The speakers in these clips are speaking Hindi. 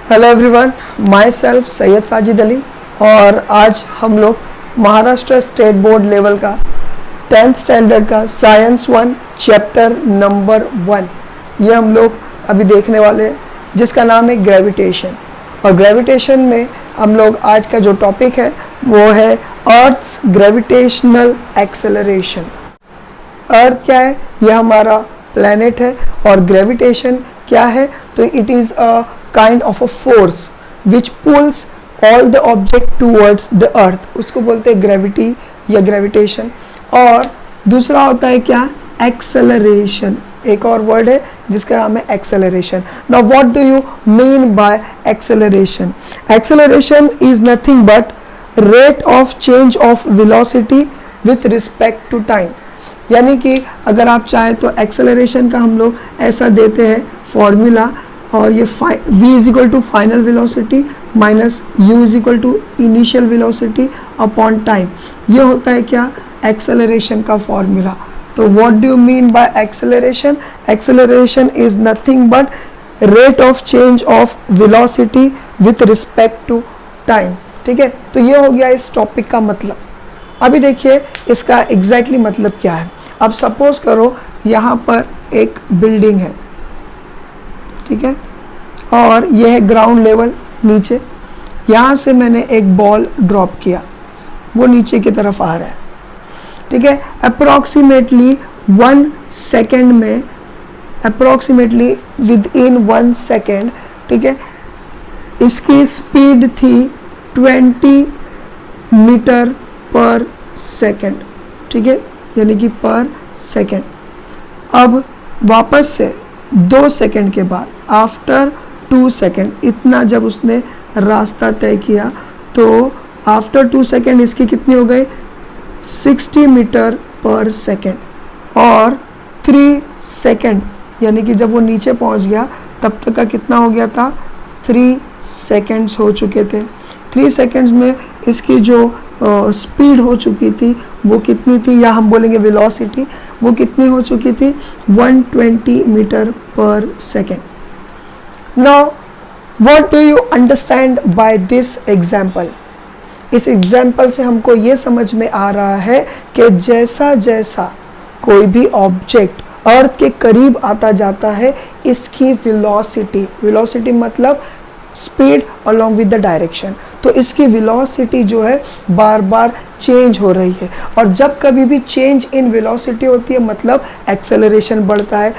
Hello everyone, my self Syed Sajid Ali और आज हम लोग महाराष्ट्र स्टेट बोर्ड लेवल का 10th स्टैंडर्ड का साइंस 1 चैप्टर नंबर 1 ये हम लोग अभी देखने वाले हैं, जिसका नाम है ग्रेविटेशन। और ग्रेविटेशन में हम लोग आज का जो टॉपिक है वो है अर्थ्स ग्रेविटेशनल एक्सेलरेशन। अर्थ क्या है? ये हमारा प्लैनेट है और ग्रेविटेशन क्या है? तो it is a kind of a force which pulls all the object towards the earth, उसको बोलते हैं ग्रेविटी या ग्रेविटेशन। और दूसरा होता है क्या? एक्सेलरेशन। एक और वर्ड है जिसका नाम है acceleration. Now what do you mean by acceleration? Acceleration is nothing but rate of change of velocity with respect to time. यानी कि अगर आप चाहें तो एक्सेलरेशन का हम लोग ऐसा देते हैं फॉर्मूला, और ये v is equal to final velocity minus u is equal to initial velocity upon time. ये होता है क्या? एक्सेलरेशन का फॉर्मूला। तो what do you mean by acceleration? Acceleration is nothing but rate of change of velocity with respect to time. ठीक है, तो ये हो गया इस टॉपिक का मतलब। अभी देखिए इसका एग्जैक्टली मतलब क्या है। अब सपोज करो यहाँ पर एक बिल्डिंग है, ठीक है, और यह है ग्राउंड लेवल नीचे। यहाँ से मैंने एक बॉल ड्रॉप किया, वो नीचे की तरफ आ रहा है, ठीक है। अप्रॉक्सीमेटली 1 सेकेंड में, अप्रॉक्सीमेटली विद इन 1 सेकेंड, ठीक है, इसकी स्पीड थी 20 मीटर पर सेकेंड, ठीक है, यानी कि पर सेकेंड। अब वापस से 2 सेकेंड के बाद, आफ्टर 2 सेकेंड, इतना जब उसने रास्ता तय किया तो आफ्टर 2 सेकेंड इसकी कितनी हो गई? 60 मीटर पर सेकेंड। और 3 सेकेंड यानी कि जब वो नीचे पहुंच गया तब तक का कितना हो गया था? 3 सेकेंड्स हो चुके थे। 3 सेकेंड्स में इसकी जो स्पीड हो चुकी थी वो कितनी थी, या हम बोलेंगे वेलोसिटी, वो कितनी हो चुकी थी? 120 metre per second. Now what do you understand by this example? इस एग्जाम्पल से हमको ये समझ में आ रहा है कि जैसा जैसा कोई भी ऑब्जेक्ट अर्थ के करीब आता जाता है, इसकी वेलोसिटी मतलब speed along with the direction, तो इसकी वेलोसिटी जो है बार बार चेंज हो रही है। और जब कभी भी चेंज इन वेलोसिटी होती है मतलब एक्सेलरेशन बढ़ता है।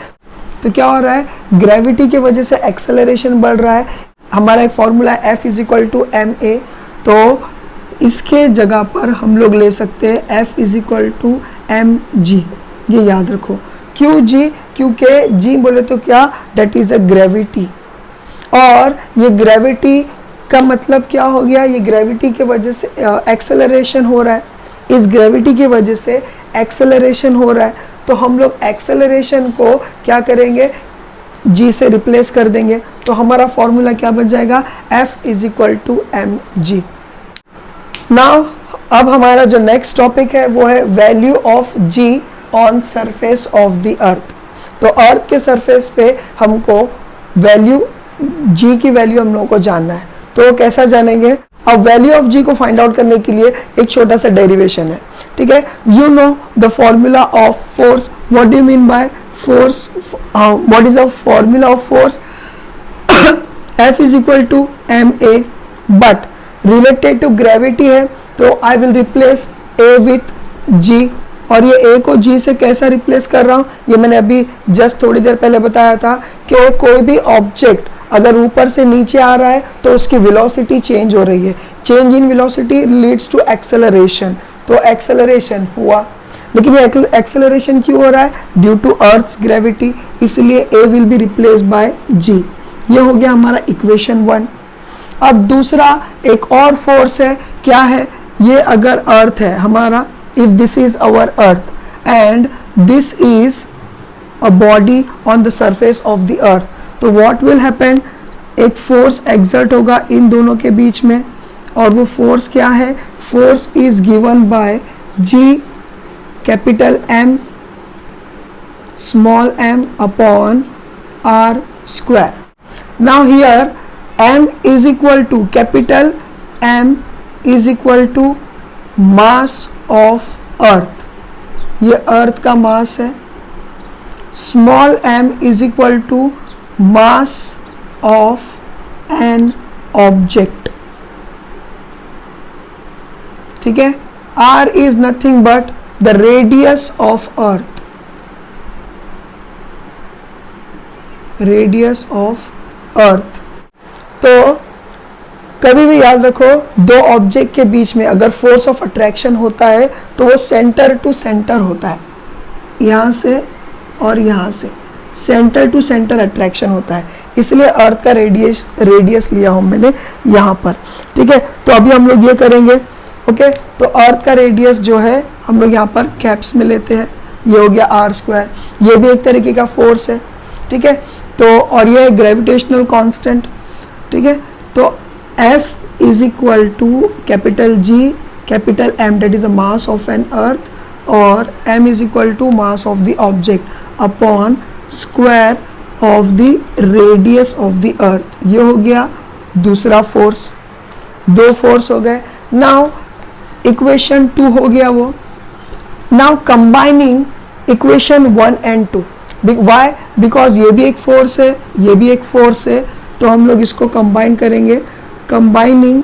तो क्या हो रहा है? ग्रेविटी की वजह से एक्सेलरेशन बढ़ रहा है। हमारा एक फॉर्मूला है F is equal to ma, तो इसके जगह पर हम लोग ले सकते हैं F is equal to mg। ये याद रखो, क्यों g? क्योंकि g बोले तो क्या? That is a gravity. और ये ग्रेविटी का मतलब क्या हो गया? ये ग्रेविटी की वजह से एक्सेलरेशन हो रहा है, इस ग्रेविटी की वजह से एक्सेलरेशन हो रहा है। तो हम लोग एक्सेलरेशन को क्या करेंगे? g से रिप्लेस कर देंगे। तो हमारा फॉर्मूला क्या बन जाएगा? F is equal to mg। Now अब हमारा जो नेक्स्ट टॉपिक है वो है value of g on surface of the earth. तो अर्थ के सरफेस पे हमको वैल्यू g की वैल्यू हम लोगों को जानना है। तो कैसा जानेंगे? अब वैल्यू ऑफ g को फाइंड आउट करने के लिए एक छोटा सा डेरिवेशन है, ठीक है। You know the formula of force. What do you mean by force? What is a formula of force? F is equal to ma, but related to gravity है तो I will replace a with g। और ये a को g से कैसा रिप्लेस कर रहा हूँ? ये मैंने अभी जस्ट थोड़ी देर पहले बताया था कि कोई भी ऑब्जेक्ट अगर ऊपर से नीचे आ रहा है तो उसकी वेलोसिटी चेंज हो रही है। Change in velocity leads to acceleration. तो एक्सेलरेशन हुआ, लेकिन ये एक्सेलरेशन क्यों हो रहा है? ड्यू टू अर्थ्स ग्रेविटी, इसलिए a will be replace by g। ये हो गया हमारा इक्वेशन 1। अब दूसरा एक और फोर्स है, क्या है? ये अगर अर्थ है हमारा, if this is our earth and this is a body on the surface of the earth, तो व्हाट विल हैपन? एक फोर्स एक्सर्ट होगा इन दोनों के बीच में, और वो फोर्स क्या है? Force is given by g capital M small m upon r square. Now here m is equal to, capital M is equal to mass of earth, ये अर्थ का मास है. Small m is equal to mass of an object. ठीक है. r is nothing but the radius of earth, radius of earth. तो कभी भी याद रखो, दो ऑब्जेक्ट के बीच में अगर फोर्स ऑफ अट्रैक्शन होता है तो वो सेंटर टू सेंटर होता है, यहाँ से और यहाँ से सेंटर टू सेंटर अट्रैक्शन होता है, इसलिए अर्थ का रेडियस लिया हूँ मैंने यहाँ पर. ठीक है. तो अभी हम लोग ये करेंगे. ओके. तो अर्थ का रेडियस जो है हम लोग यहाँ पर कैप्स में लेते हैं, ये हो गया r². ये भी एक तरीके का फोर्स है. ठीक है. तो और ये है ग्रेविटेशनल कांस्टेंट. ठीक है. तो F is equal to capital G capital M, that is a mass of an earth, और M is equal to mass of the object upon square of the radius of the earth. ये हो गया दूसरा फोर्स. दो फोर्स हो गए. नाउ इक्वेशन 2 हो गया वो. Now combining equation 1 and 2. Why? Because ये भी एक फोर्स है, ये भी एक फोर्स है, तो हम लोग इसको कंबाइन करेंगे. Combining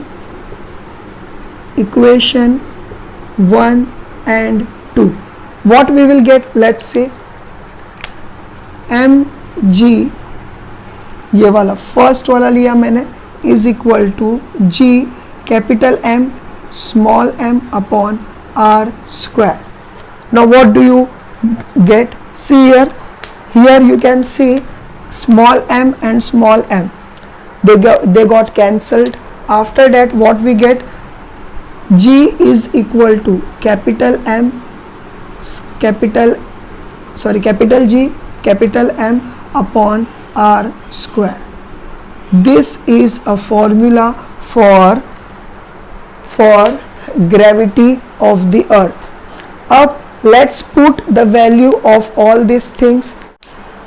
equation 1 and 2, what we will get? Let's say mg, ये वाला फर्स्ट वाला लिया मैंने, is equal to g capital M small m upon r². Now what do you get? See here you can see small m and small m, they got cancelled. After that what we get? G is equal to capital M capital G capital M upon r². This is a formula for gravity of the earth. Up, let's put the value of all these things.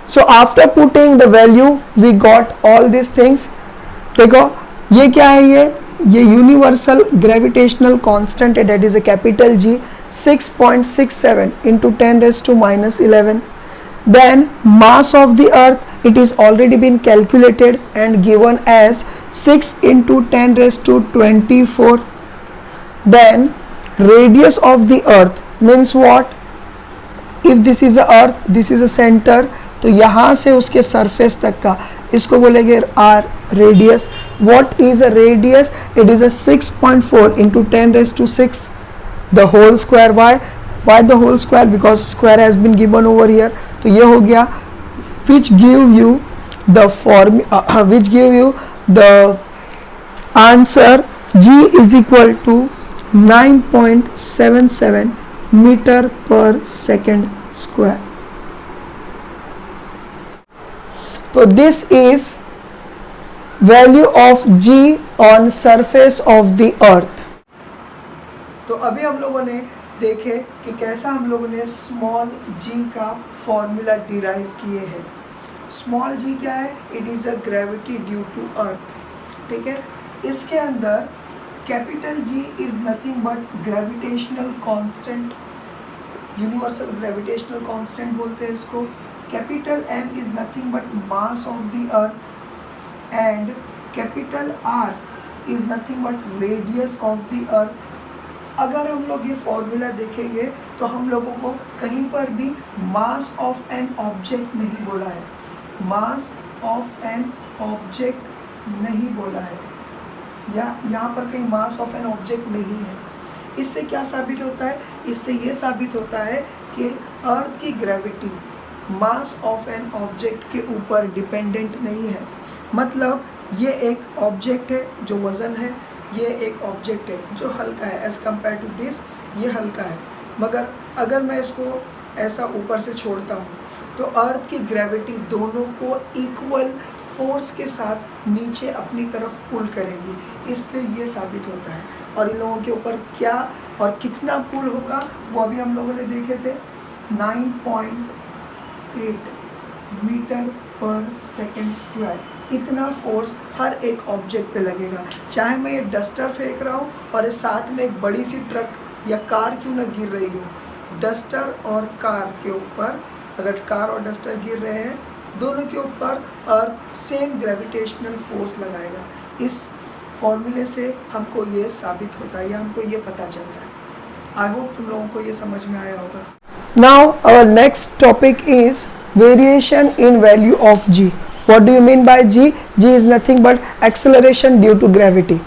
So after putting the value we got all these things. देखो ये क्या है, ये यूनिवर्सल ग्रेविटेशनल कांस्टेंट है, that is a capital G, 6.67 into 10⁻⁻11. Then mass of the earth, it is already been calculated and given as 6 into 10⁻24. Then radius of the earth means what? If this is the earth, this is a center, तो यहाँ से उसके सरफेस तक का इसको बोलेंगे r radius. What is a radius? It is a 6.4 into 10⁻6 the whole square. Why the whole square? Because square has been given over here. तो ये हो गया, which give you the answer G is equal to 9.77 meter per second square. तो this is value of G on surface of the earth. तो अभी हम लोगों ने देखे कि कैसा हम लोगों ने स्मॉल g का फॉर्मूला डिराइव किए हैं. स्मॉल g क्या है? It is a gravity due to earth. ठीक है. इसके अंदर capital G is nothing but gravitational constant, universal gravitational constant बोलते हैं इसको. Capital M is nothing but mass of the earth and capital R is nothing but radius of the earth. अगर हम लोग ये फॉर्मूला देखेंगे तो हम लोगों को कहीं पर भी मास ऑफ एन ऑब्जेक्ट नहीं बोला है, मास ऑफ एन ऑब्जेक्ट नहीं बोला है, या यहाँ पर कहीं मास ऑफ एन ऑब्जेक्ट नहीं है. इससे क्या साबित होता है? इससे ये साबित होता है कि अर्थ की gravity mass of an object के ऊपर डिपेंडेंट नहीं है. मतलब ये एक ऑब्जेक्ट है जो वज़न है, ये एक ऑब्जेक्ट है जो हल्का है, एज़ कम्पेयर टू दिस ये हल्का है. मगर अगर मैं इसको ऐसा ऊपर से छोड़ता हूँ तो अर्थ की ग्रेविटी दोनों को इक्वल फोर्स के साथ नीचे अपनी तरफ पुल करेगी. इससे ये साबित होता है. और इन लोगों के ऊपर क्या और कितना पुल होगा वो अभी हम लोगों ने देखे थे. 9.8 मीटर पर सेकेंड स्क्वायर. इतना फोर्स हर एक ऑब्जेक्ट पे लगेगा। चाहे मैं ये डस्टर फेंक रहा हूँ और इस साथ में एक बड़ी सी ट्रक या कार क्यों ना गिर रही हो, डस्टर और कार के ऊपर, अगर कार और डस्टर गिर रहे हैं दोनों के ऊपर अर्थ सेम ग्रेविटेशनल फोर्स लगाएगा। इस फॉर्मूले से हमको ये साबित होता है या हमको ये पता चलता है। आई होप तुम लोगों को ये समझ में आया होगा। Now our next topic is variation in value of G. What do you mean by G? G is nothing but acceleration due to gravity.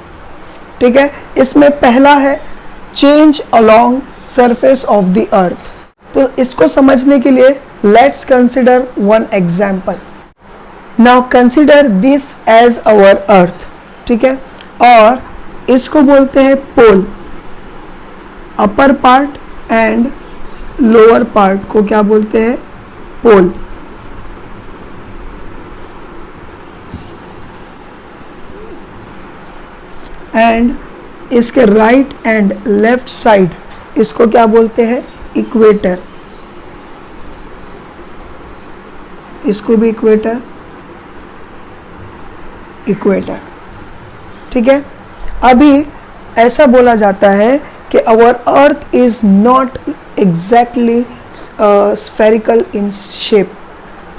ठीक है, इसमें पहला है change along surface of the earth. तो इसको समझने के लिए let's consider one example. Now consider this as our earth. ठीक है, और इसको बोलते हैं pole. Upper part and lower part को क्या बोलते हैं? पोल। एंड इसके राइट एंड लेफ्ट साइड इसको क्या बोलते हैं? इक्वेटर। इसको भी इक्वेटर, इक्वेटर। ठीक है, अभी ऐसा बोला जाता है कि our earth is not exactly spherical in shape.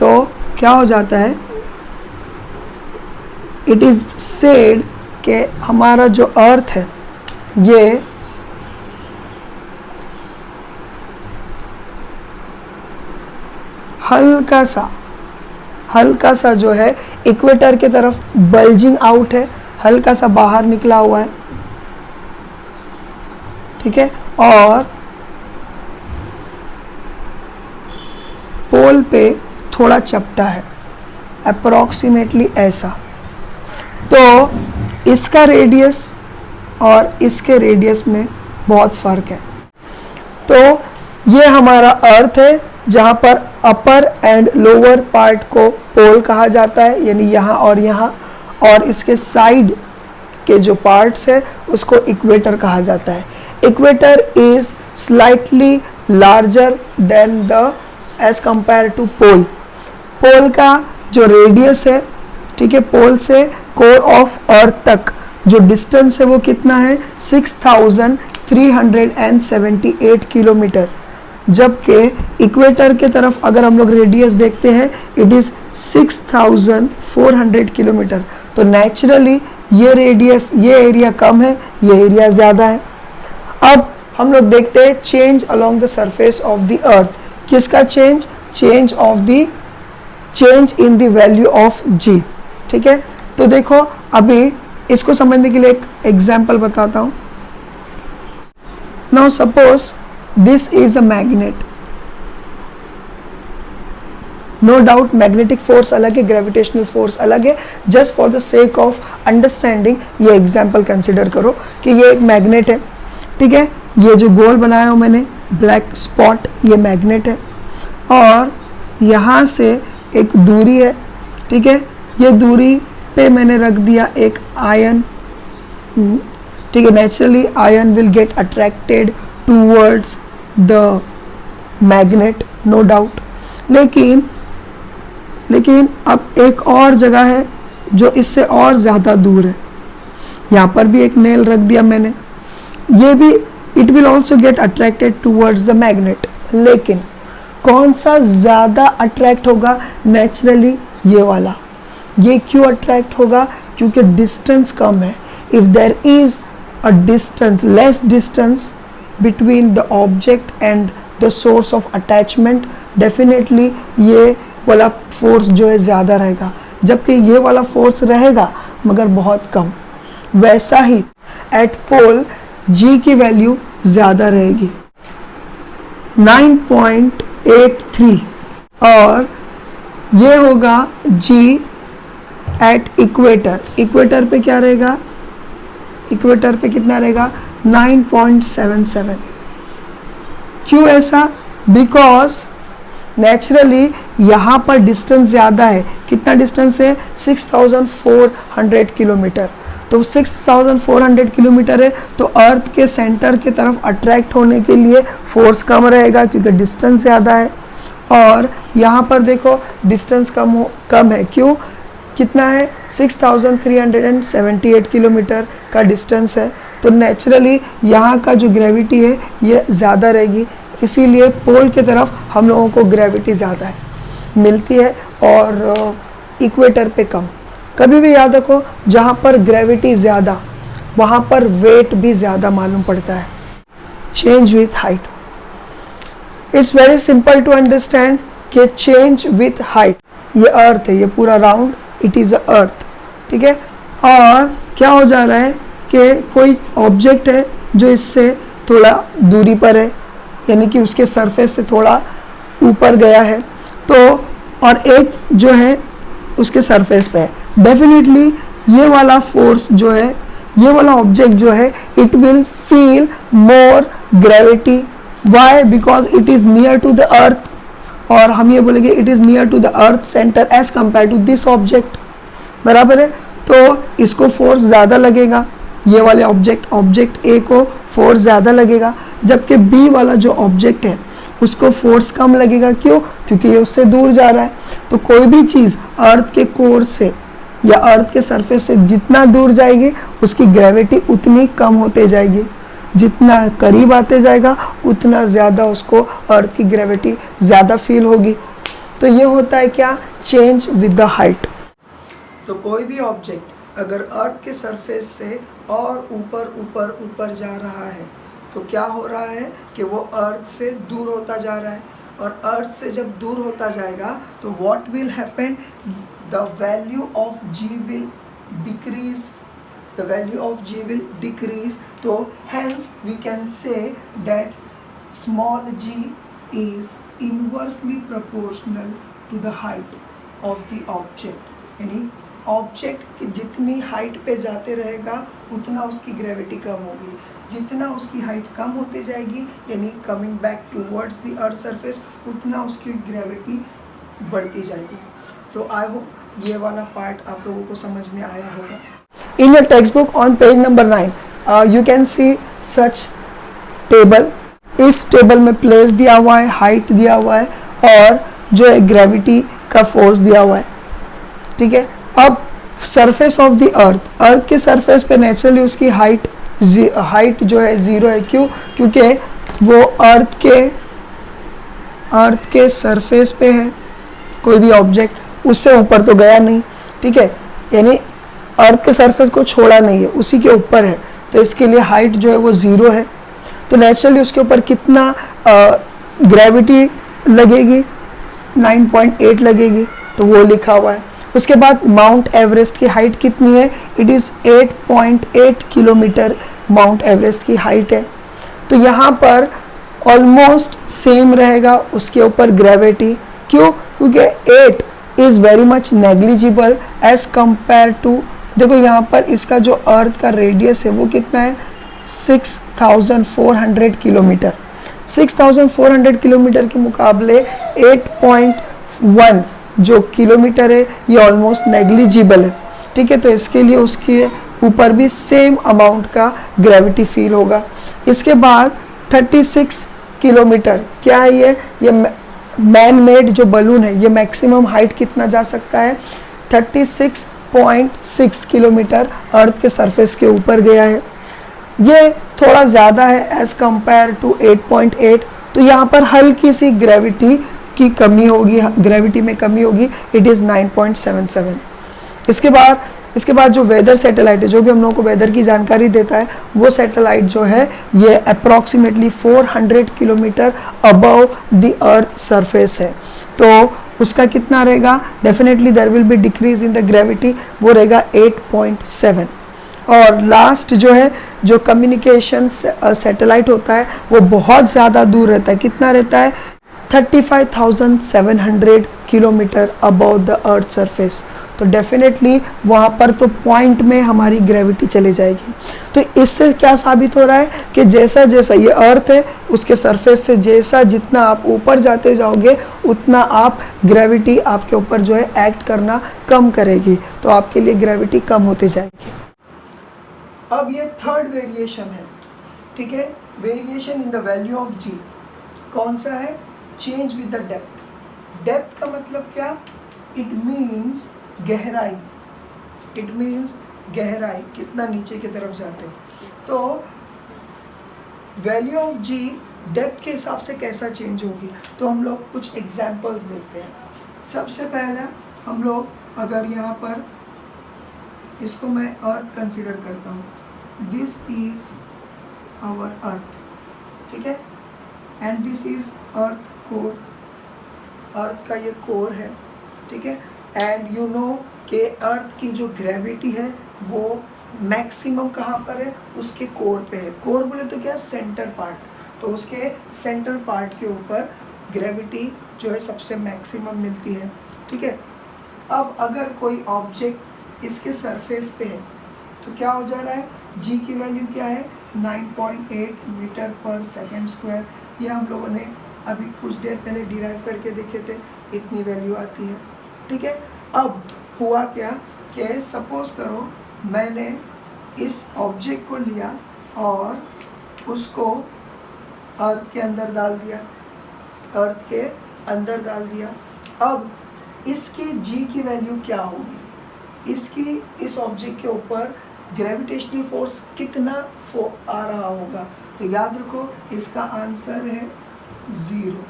तो क्या हो जाता है? इट इज सेड कि हमारा जो अर्थ है ये हल्का सा जो है इक्वेटर की तरफ बल्जिंग आउट है, हल्का सा बाहर निकला हुआ है। ठीक है, और पोल पे थोड़ा चपटा है, अप्रोक्सीमेटली ऐसा। तो इसका रेडियस और इसके रेडियस में बहुत फर्क है। तो ये हमारा अर्थ है जहाँ पर अपर एंड लोअर पार्ट को पोल कहा जाता है, यानी यहाँ और यहाँ, और इसके साइड के जो पार्ट्स है उसको इक्वेटर कहा जाता है। Equator is slightly larger than the edge compare to pole. Pole का जो रेडियस है, ठीक है, पोल से कोर ऑफ अर्थ तक जो डिस्टेंस है वो कितना है? 6378 किलोमीटर। जबकि इक्वेटर के तरफ अगर हम लोग रेडियस देखते हैं इट इज 6400 किलोमीटर। तो नेचुरली ये रेडियस, ये एरिया कम है, ये एरिया ज़्यादा है। अब हम लोग देखते हैं change along the surface of the earth. किसका change? Change in the value of G. ठीक है, तो देखो अभी इसको समझने के लिए एक एग्जाम्पल बताता हूँ। Now suppose this is a magnet. No doubt magnetic force अलग है, ग्रेविटेशनल फोर्स अलग है। Just for the sake of understanding ये एग्जाम्पल कंसिडर करो कि ये एक मैग्नेट है। ठीक है, ये जो गोल बनाया हूँ मैंने ब्लैक स्पॉट, ये मैग्नेट है, और यहाँ से एक दूरी है। ठीक है, ये दूरी पे मैंने रख दिया एक आयन। ठीक है, naturally ion will get attracted towards the magnet, no doubt. लेकिन अब एक और जगह है जो इससे और ज़्यादा दूर है। यहाँ पर भी एक नेल रख दिया मैंने, ये भी it will also get attracted towards the magnet. लेकिन कौन सा ज़्यादा अट्रैक्ट होगा? नेचुरली ये वाला। ये क्यों अट्रैक्ट होगा? क्योंकि डिस्टेंस कम है। If there is a distance, less distance between the object and the source of attachment, definitely ये वाला फोर्स जो है ज़्यादा रहेगा, जबकि ये वाला फोर्स रहेगा मगर बहुत कम। वैसा ही एट पोल जी की वैल्यू ज़्यादा रहेगी 9.83, और ये होगा जी एट इक्वेटर। इक्वेटर पे क्या रहेगा? इक्वेटर पे कितना रहेगा? 9.77। क्यों ऐसा? बिकॉज नेचुरली यहाँ पर डिस्टेंस ज़्यादा है। कितना डिस्टेंस है? 6400 किलोमीटर। तो 6400 किलोमीटर है, तो अर्थ के सेंटर के तरफ अट्रैक्ट होने के लिए फोर्स कम रहेगा क्योंकि डिस्टेंस ज़्यादा है। और यहाँ पर देखो डिस्टेंस कम है। क्यों? कितना है 6378 किलोमीटर का डिस्टेंस है। तो नेचुरली यहाँ का जो ग्रेविटी है ये ज़्यादा रहेगी, इसीलिए पोल की तरफ हम लोगों को ग्रेविटी ज़्यादा है मिलती है और इक्वेटर पे कम। कभी भी याद रखो जहाँ पर ग्रेविटी ज़्यादा वहाँ पर वेट भी ज़्यादा मालूम पड़ता है। Change with height, it's very simple to understand कि चेंज विथ हाइट, ये अर्थ है, ये पूरा round it is a earth, ठीक है। और क्या हो जा रहा है कि कोई ऑब्जेक्ट है जो इससे थोड़ा दूरी पर है, यानी कि उसके सरफेस से थोड़ा ऊपर गया है, तो और एक जो है उसके सरफेस पे है। डेफिनेटली ये वाला फोर्स जो है, ये वाला ऑब्जेक्ट जो है, it will feel more gravity. Why? Because it is near to the earth, और हम ये बोलेंगे it is near to the earth centre as compare to this object, बराबर है। तो इसको फोर्स ज़्यादा लगेगा, ये वाले ऑब्जेक्ट ए को फोर्स ज़्यादा लगेगा, जबकि बी वाला जो ऑब्जेक्ट है उसको फोर्स कम लगेगा। क्यों? क्योंकि ये उससे दूर जा रहा है। तो कोई भी चीज़ अर्थ के कोर से या अर्थ के सरफेस से जितना दूर जाएगी उसकी ग्रेविटी उतनी कम होते जाएगी, जितना करीब आते जाएगा उतना ज़्यादा उसको अर्थ की ग्रेविटी ज़्यादा फील होगी। तो ये होता है क्या? Change with the height. तो कोई भी ऑब्जेक्ट अगर अर्थ के सरफेस से और ऊपर ऊपर ऊपर जा रहा है तो क्या हो रहा है कि वो अर्थ से दूर होता जा रहा है, और अर्थ से जब दूर होता जाएगा तो what will happen, the value of G will decrease, the value of g will decrease. So hence we can say that small g is inversely proportional to the height of the object, यानी ऑब्जेक्ट की जितनी हाइट पे जाते रहेगा उतना उसकी ग्रेविटी कम होगी, जितना उसकी हाइट कम होते जाएगी यानी coming back towards the earth surface, उतना उसकी ग्रेविटी बढ़ती जाएगी। तो आई होप ये वाला पार्ट आप लोगों को समझ में आया होगा। In your textbook on page number 9, you can see such table. इस टेबल में प्लेस दिया हुआ है, हाइट दिया हुआ है और जो है ग्रेविटी का फोर्स दिया हुआ है, ठीक है। अब सरफेस ऑफ द अर्थ के सरफेस पे नेचुरली उसकी हाइट जो है 0 है। क्यों? क्योंकि वो अर्थ के सरफेस पे है, कोई भी ऑब्जेक्ट उससे ऊपर तो गया नहीं, ठीक है, यानी अर्थ के सरफेस को छोड़ा नहीं है, उसी के ऊपर है, तो इसके लिए हाइट जो है वो 0 है। तो नेचुरली उसके ऊपर कितना ग्रेविटी लगेगी, 9.8 लगेगी, तो वो लिखा हुआ है। उसके बाद माउंट एवरेस्ट की हाइट कितनी है? It is 8.8 kilometre mount Everest की हाइट है। तो यहाँ पर ऑलमोस्ट सेम रहेगा उसके ऊपर ग्रेविटी। क्यों? क्योंकि 8 is very much negligible as compare to, देखो यहाँ पर इसका जो अर्थ का रेडियस है वो कितना है? 6400 किलोमीटर। 6400 किलोमीटर के मुकाबले 8.1 जो किलोमीटर है ये ऑलमोस्ट नेग्लिजिबल है, ठीक है। तो इसके लिए उसके ऊपर भी सेम अमाउंट का ग्रेविटी फील होगा। इसके बाद 36 किलोमीटर क्या है ये मैन मेड जो बलून है, ये मैक्सिमम हाइट कितना जा सकता है? 36.6 किलोमीटर अर्थ के सरफेस के ऊपर गया है। ये थोड़ा ज़्यादा है एज़ कंपेयर टू 8.8। तो यहाँ पर हल्की सी ग्रेविटी की कमी होगी, ग्रेविटी में कमी होगी, इट इज़ 9.77। इसके बाद जो वेदर सैटेलाइट है, जो भी हम लोगों को वेदर की जानकारी देता है, वो सैटेलाइट जो है ये approximately 400 kilometre above the earth surface है। तो उसका कितना रहेगा? Definitely there will be decrease in the gravity, वो रहेगा 8.7। और लास्ट जो है जो कम्युनिकेशन सैटेलाइट होता है वो बहुत ज़्यादा दूर रहता है। कितना रहता है? 35,700 kilometre above the earth surface. तो डेफिनेटली वहाँ पर तो पॉइंट में हमारी ग्रेविटी चली जाएगी। तो इससे क्या साबित हो रहा है कि जैसा जैसा ये अर्थ है उसके सरफेस से जितना आप ऊपर जाते जाओगे उतना आप ग्रेविटी आपके ऊपर जो है एक्ट करना कम करेगी, तो आपके लिए ग्रेविटी कम होते जाएगी। अब ये थर्ड वेरिएशन है, ठीक है, variation in the value of G. कौन सा है? Change with the depth. Depth का मतलब क्या? इट मीन्स गहराई, इट मीन्स गहराई, कितना नीचे की तरफ जाते हैं। तो वैल्यू ऑफ जी डेप्थ के हिसाब से कैसा चेंज होगी, तो हम लोग कुछ एग्जाम्पल्स देखते हैं। सबसे पहला हम लोग अगर यहाँ पर इसको मैं अर्थ कंसिडर करता हूँ, दिस इज आवर अर्थ, ठीक है, and this is earth core, earth का ये कोर है, ठीक है। एंड यू नो कि अर्थ की जो ग्रेविटी है वो मैक्सिमम कहाँ पर है, उसके कोर पे है। कोर बोले तो क्या, सेंटर पार्ट, तो उसके सेंटर पार्ट के ऊपर ग्रेविटी जो है सबसे मैक्सिमम मिलती है, ठीक है। अब अगर कोई ऑब्जेक्ट इसके सरफेस पे है तो क्या हो जा रहा है, जी की वैल्यू क्या है, 9.8 मीटर पर सेकेंड स्क्वायर। ये हम लोगों ने अभी कुछ देर पहले डिराइव करके देखे थे, इतनी वैल्यू आती है, ठीक है। अब हुआ क्या कि सपोज करो मैंने इस ऑब्जेक्ट को लिया और उसको अर्थ के अंदर डाल दिया, अर्थ के अंदर डाल दिया। अब इसकी जी की वैल्यू क्या होगी, इसकी इस ऑब्जेक्ट के ऊपर ग्रेविटेशनल फोर्स कितना आ रहा होगा, तो याद रखो इसका आंसर है 0।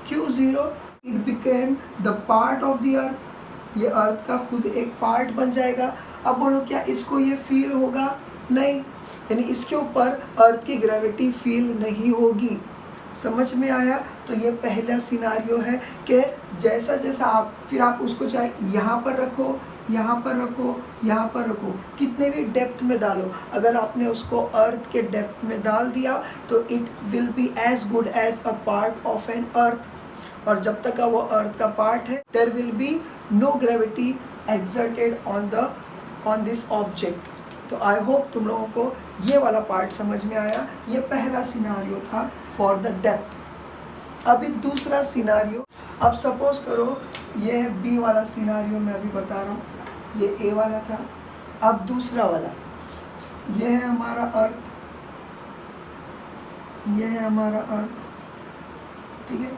क्यों 0, it became the part of the earth, ये अर्थ का खुद एक पार्ट बन जाएगा। अब बोलो क्या इसको ये फील होगा, नहीं, यानी इसके ऊपर अर्थ की ग्रेविटी फील नहीं होगी। समझ में आया। तो ये पहला सिनारियो है कि जैसा जैसा आप फिर आप उसको चाहे यहाँ पर रखो, यहाँ पर रखो, यहाँ पर रखो, कितने भी डेप्थ में डालो, अगर आपने उसको अर्थ के डेप्थ में डाल दिया तो it will be as good as a part of an earth. और जब तक का वो अर्थ का पार्ट है there will be no gravity exerted on this object. तो आई होप तुम लोगों को ये वाला पार्ट समझ में आया। ये पहला सिनारियो था फॉर द डेप्थ। अभी दूसरा सिनारियो, अब सपोज करो ये है बी वाला सिनारियो मैं अभी बता रहा हूँ, ये ए वाला था। अब दूसरा वाला, ये है हमारा अर्थ, ये है हमारा अर्थ, ठीक है,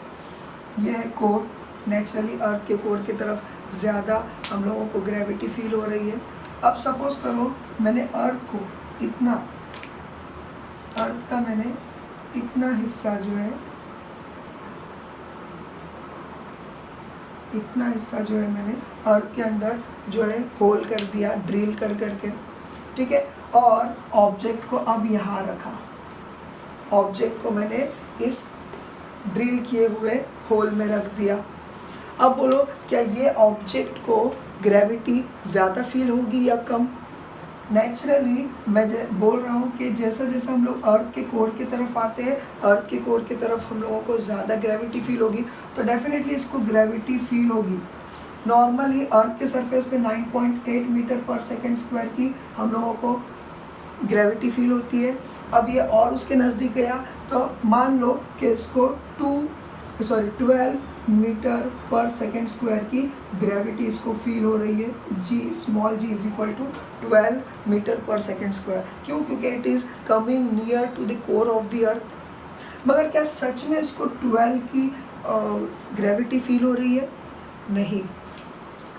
ये है कोर। नेचुरली अर्थ के कोर की तरफ ज़्यादा हम लोगों को ग्रेविटी फील हो रही है। अब सपोज करो मैंने अर्थ को इतना, अर्थ का मैंने इतना हिस्सा जो है, इतना हिस्सा जो है मैंने अर्थ के अंदर जो है होल कर दिया ड्रिल कर करके, ठीक है। और ऑब्जेक्ट को अब यहाँ रखा, ऑब्जेक्ट को मैंने इस ड्रिल किए हुए होल में रख दिया। अब बोलो क्या ये ऑब्जेक्ट को ग्रेविटी ज़्यादा फील होगी या कम। नेचुरली मैं बोल रहा हूँ कि जैसा जैसा हम लोग अर्थ के कोर की तरफ आते हैं, अर्थ के कोर की तरफ हम लोगों को ज़्यादा ग्रेविटी फील होगी, तो डेफिनेटली इसको ग्रेविटी फील होगी। नॉर्मली अर्थ के सरफेस पे 9.8 मीटर पर सेकेंड स्क्वायर की हम लोगों को ग्रेविटी फील होती है। अब ये और उसके नज़दीक गया तो मान लो कि इसको 12 मीटर पर सेकेंड स्क्वायर की ग्रेविटी इसको फील हो रही है। G small G is equal to 12 metre per second square. क्यों, क्योंकि it is coming near to the core of the earth. मगर क्या सच में इसको 12 की ग्रेविटी फील हो रही है, नहीं,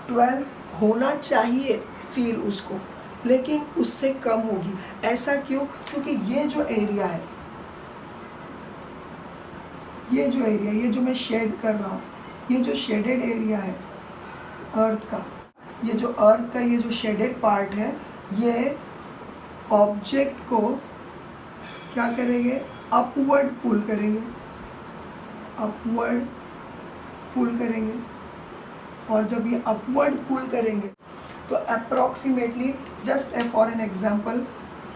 12 होना चाहिए फील उसको, लेकिन उससे कम होगी। ऐसा क्यों, क्योंकि ये जो एरिया है, ये जो मैं शेड कर रहा हूँ, ये जो शेडेड एरिया है अर्थ का, ये जो अर्थ का ये जो शेडेड पार्ट है, ये ऑब्जेक्ट को क्या करेंगे, अपवर्ड पुल करेंगे, अपवर्ड पुल करेंगे। और जब ये अपवर्ड पुल करेंगे तो approximately just for an example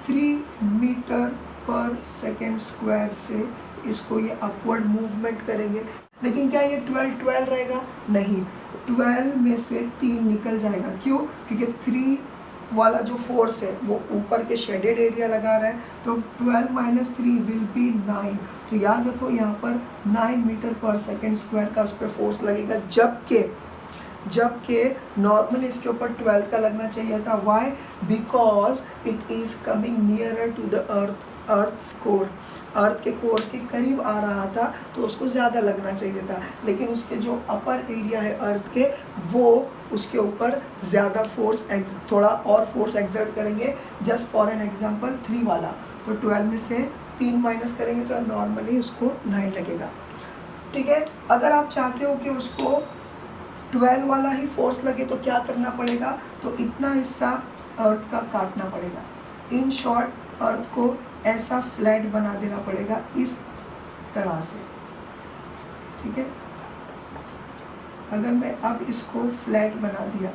3 metre per second square से इसको ये अपवर्ड मूवमेंट करेंगे। लेकिन क्या ये 12 रहेगा, नहीं, 12 में से 3 निकल जाएगा। क्यों, क्योंकि 3 वाला जो फोर्स है वो ऊपर के शेडेड एरिया लगा रहा है, तो 12 - 3 विल बी 9। तो याद रखो यहाँ पर 9 मीटर पर सेकेंड स्क्वायर का उस पर फोर्स लगेगा, जबकि नॉर्मली इसके ऊपर 12 का लगना चाहिए था। Why, because it is coming nearer to the earth. Earth core, earth के कोर के करीब आ रहा था तो उसको ज़्यादा लगना चाहिए था, लेकिन उसके जो अपर एरिया है अर्थ के, वो उसके ऊपर ज़्यादा फोर्स थोड़ा और फोर्स एक्सर्ट करेंगे। जस्ट फॉर एन एग्जांपल 3 वाला, तो 12 में से 3 माइनस करेंगे तो नॉर्मली उसको 9 लगेगा। ठीक है, अगर आप चाहते हो कि उसको 12 वाला ही फोर्स लगे तो क्या करना पड़ेगा, तो इतना हिस्सा अर्थ का काटना पड़ेगा। इन शॉर्ट अर्थ को ऐसा फ्लैट बना देना पड़ेगा इस तरह से। ठीक है, अगर मैं अब इसको फ्लैट बना दिया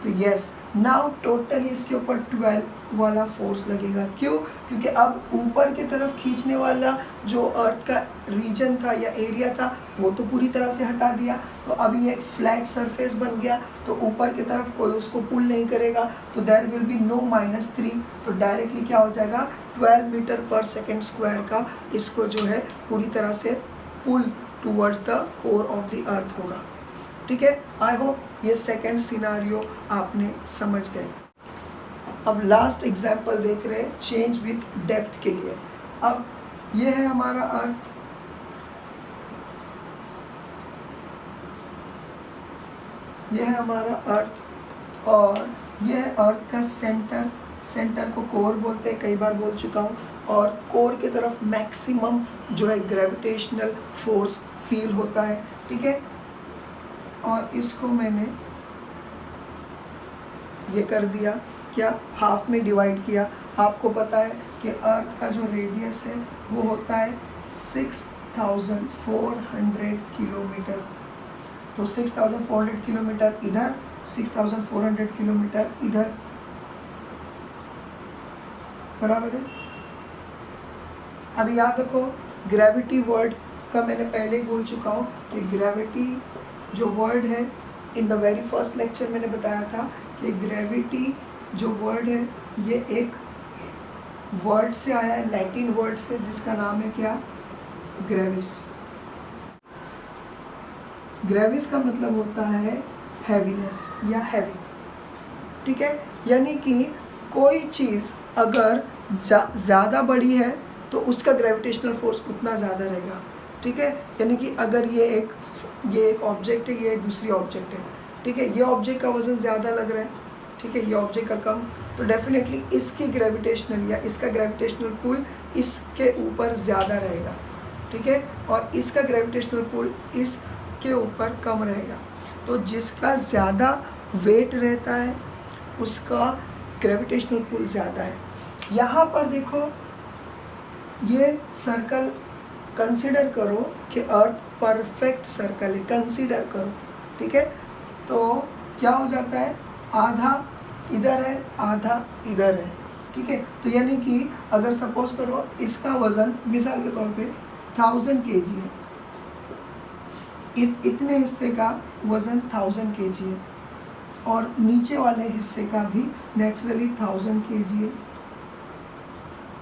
तो यस, नाउ टोटली इसके ऊपर 12 वाला फोर्स लगेगा। क्यों? क्योंकि अब ऊपर की तरफ खींचने वाला जो अर्थ का रीजन था या एरिया था वो तो पूरी तरह से हटा दिया, तो अब ये एक फ्लैट सरफेस बन गया, तो ऊपर की तरफ कोई उसको पुल नहीं करेगा, तो देयर विल बी नो -3, तो डायरेक्टली क्या हो जाएगा, 12 मीटर पर सेकेंड स्क्वायर का इसको जो है पूरी तरह से pull towards the core of the earth होगा। ठीक है, आई होप ये सेकेंड सिनारियो आपने समझ गए। अब लास्ट एग्जाम्पल देख रहे हैं चेंज विथ डेप्थ के लिए। अब ये है हमारा अर्थ, ये है हमारा अर्थ और ये है अर्थ का सेंटर, सेंटर को कोर बोलते हैं, कई बार बोल चुका हूँ, और कोर की तरफ मैक्सिमम जो है ग्रेविटेशनल फोर्स फील होता है। ठीक है, और इसको मैंने ये कर दिया, क्या, हाफ में डिवाइड किया। आपको पता है कि अर्थ का जो रेडियस है वो होता है 6400 किलोमीटर, तो 6400 किलोमीटर इधर, 6400 किलोमीटर इधर, बराबर है। अब याद रखो ग्रेविटी वर्ड का मैंने पहले ही बोल चुका हूँ कि ग्रेविटी जो वर्ड है, in the very first lecture मैंने बताया था कि ग्रेविटी जो वर्ड है ये एक वर्ड से आया है, लैटिन वर्ड से, जिसका नाम है क्या, ग्रेविस। ग्रेविस का मतलब होता है हैवीनेस या हैवी। ठीक है, यानी कि कोई चीज़ अगर ज़्यादा बड़ी है तो उसका ग्रेविटेशनल फोर्स उतना ज़्यादा रहेगा। ठीक है, यानी कि अगर ये एक ऑब्जेक्ट है, ये दूसरी ऑब्जेक्ट है, ठीक है, ये ऑब्जेक्ट का वज़न ज़्यादा लग रहा है, ठीक है, ये ऑब्जेक्ट का कम, तो डेफिनेटली इसकी ग्रेविटेशनल या इसका ग्रेविटेशनल पुल इसके ऊपर ज़्यादा रहेगा। ठीक है, और इसका ग्रेविटेशनल पुल इसके ऊपर कम रहेगा। तो जिसका ज़्यादा वेट रहता है उसका ग्रेविटेशनल पुल ज़्यादा है। यहाँ पर देखो ये सर्कल कंसिडर करो कि अर्थ परफेक्ट सर्कल है, कंसिडर करो। ठीक है, तो क्या हो जाता है, आधा इधर है आधा इधर है। ठीक है, तो यानी कि अगर सपोज करो इसका वज़न मिसाल के तौर पे 1000 kg है, इस इतने हिस्से का वज़न 1000 kg है, और नीचे वाले हिस्से का भी नेचुरली 1000 kg है।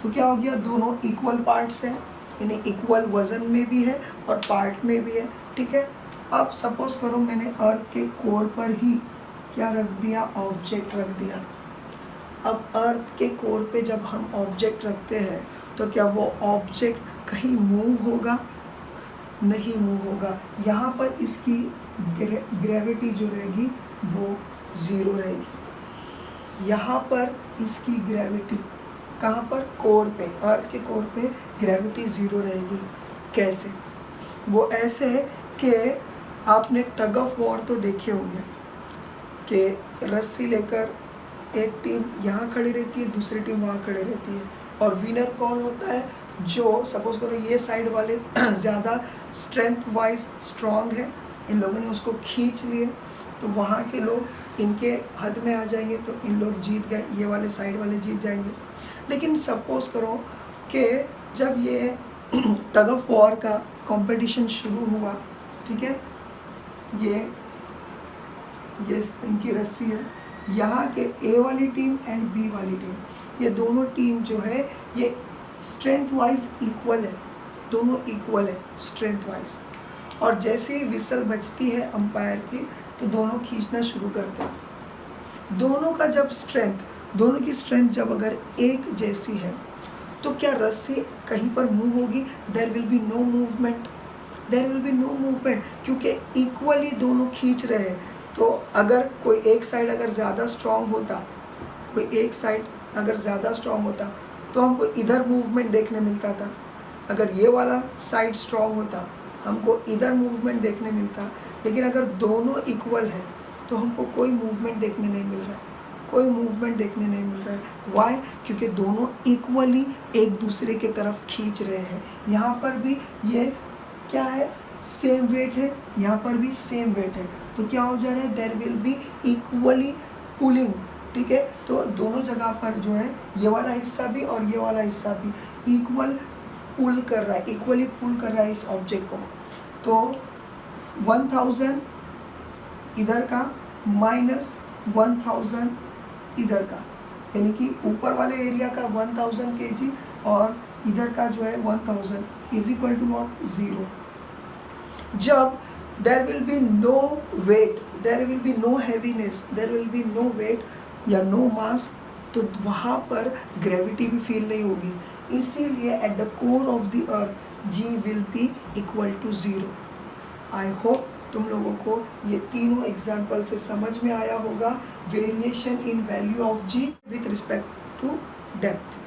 तो क्या हो गया, दोनों इक्वल पार्ट्स हैं, यानी इक्वल वज़न में भी है और पार्ट में भी है। ठीक है, अब सपोज करो मैंने अर्थ के कोर पर ही क्या रख दिया, ऑब्जेक्ट रख दिया। अब अर्थ के कोर पे जब हम ऑब्जेक्ट रखते हैं तो क्या वो ऑब्जेक्ट कहीं मूव होगा, नहीं मूव होगा। यहाँ पर इसकी ग्रेविटी जो रहेगी वो 0 रहेगी। यहाँ पर इसकी ग्रेविटी कहाँ पर, कोर पे, अर्थ के कोर पे ग्रेविटी 0 रहेगी। कैसे, वो ऐसे है कि आपने टग ऑफ वॉर तो देखे होंगे कि रस्सी लेकर एक टीम यहाँ खड़ी रहती है, दूसरी टीम वहाँ खड़ी रहती है, और विनर कौन होता है, जो सपोज करो ये साइड वाले ज़्यादा स्ट्रेंथ वाइज स्ट्रॉन्ग है, इन लोगों ने उसको खींच लिए, तो वहाँ के लोग इनके हद में आ जाएंगे, तो इन लोग जीत गए, ये वाले साइड वाले जीत जाएंगे। लेकिन सपोज करो कि जब ये टग ऑफ वॉर का कंपटीशन शुरू हुआ, ठीक है, ये इनकी रस्सी है, यहाँ के ए वाली टीम एंड बी वाली टीम, ये दोनों टीम जो है ये स्ट्रेंथ वाइज इक्वल है, दोनों इक्वल है स्ट्रेंथ वाइज, और जैसे ही विसल बजती है अंपायर की तो दोनों खींचना शुरू करते हैं। दोनों की स्ट्रेंथ जब अगर एक जैसी है तो क्या रस्सी कहीं पर मूव होगी? There will be no movement, there will be no movement, क्योंकि इक्वली दोनों खींच रहे हैं। तो अगर कोई एक साइड अगर ज़्यादा स्ट्रांग होता, कोई एक साइड अगर ज़्यादा स्ट्रांग होता तो हमको इधर मूवमेंट देखने मिलता था। अगर ये वाला साइड स्ट्रांग होता हमको इधर मूवमेंट देखने मिलता। लेकिन अगर दोनों इक्वल है तो हमको कोई मूवमेंट देखने नहीं मिल रहा है, कोई मूवमेंट देखने नहीं मिल रहा है। वाई? क्योंकि दोनों इक्वली एक दूसरे की तरफ खींच रहे हैं। यहाँ पर भी ये क्या है? सेम वेट है, यहाँ पर भी सेम वेट है, तो क्या हो जा रहा है? There will be equally pulling. ठीक है, तो दोनों जगह पर जो है ये वाला हिस्सा भी और ये वाला हिस्सा भी इक्वल पुल कर रहा है, इक्वली पुल कर रहा है इस ऑब्जेक्ट को। तो 1000 इधर का माइनस 1000 इधर का, यानी कि ऊपर वाले एरिया का 1000 kg और इधर का जो है 1000 इज इक्वल टू व्हाट? 0। जब there will be no weight, there will be no heaviness, there will be no weight या नो मास, तो वहाँ पर ग्रेविटी भी फील नहीं होगी। इसीलिए at the core of the earth G will be equal to 0। I hope तुम लोगों को ये तीनों एग्जाम्पल से समझ में आया होगा variation in value of G with respect to depth.